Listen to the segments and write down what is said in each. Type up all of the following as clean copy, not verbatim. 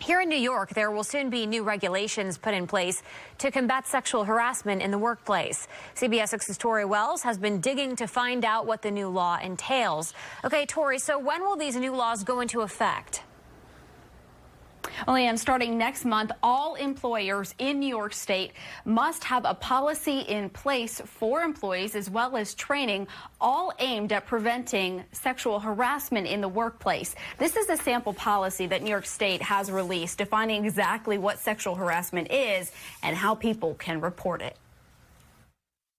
Here in New York, there will soon be new regulations put in place to combat sexual harassment in the workplace. CBS 6's Tori Wells has been digging to find out what the new law entails. Okay, Tori, so when will these new laws go into effect? Well, and starting next month, all employers in New York State must have a policy in place for employees as well as training, all aimed at preventing sexual harassment in the workplace. This is a sample policy that New York State has released defining exactly what sexual harassment is and how people can report it.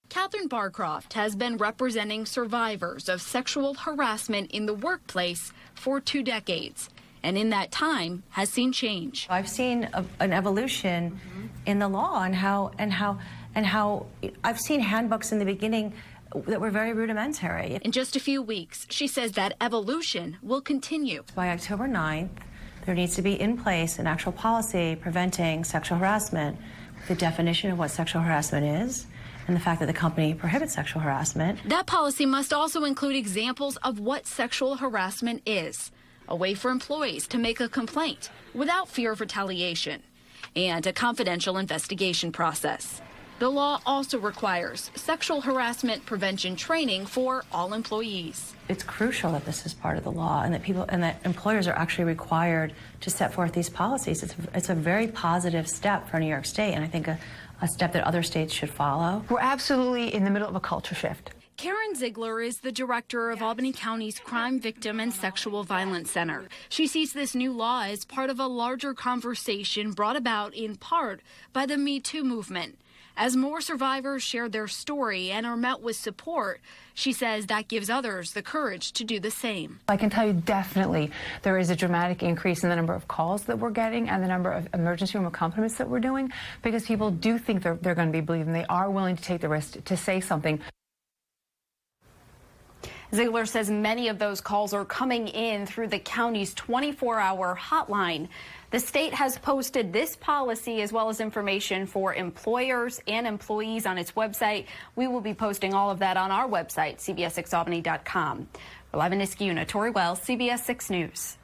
Kathryn Barcroft has been representing survivors of sexual harassment in the workplace for 2 decades. And in that time has seen change. I've seen an evolution in the law and how I've seen handbooks in the beginning that were very rudimentary. In just a few weeks, she says that evolution will continue. By October 9th, there needs to be in place an actual policy preventing sexual harassment, the definition of what sexual harassment is, and the fact that the company prohibits sexual harassment. That policy must also include examples of what sexual harassment is. A way for employees to make a complaint without fear of retaliation, and a confidential investigation process. The law also requires sexual harassment prevention training for all employees. It's crucial that this is part of the law and that employers are actually required to set forth these policies. It's a very positive step for New York State, and I think a step that other states should follow. We're absolutely in the middle of a culture shift. Karen Ziegler is the director of Albany County's Crime Victim and Sexual Violence Center. She sees this new law as part of a larger conversation brought about in part by the Me Too movement. As more survivors share their story and are met with support, she says that gives others the courage to do the same. I can tell you definitely there is a dramatic increase in the number of calls that we're getting and the number of emergency room accompaniments that we're doing because people do think they're going to be believed and they are willing to take the risk to say something. Ziegler says many of those calls are coming in through the county's 24-hour hotline. The state has posted this policy as well as information for employers and employees on its website. We will be posting all of that on our website, cbs6albany.com. Live in Niskayuna, Tori Wells, CBS 6 News.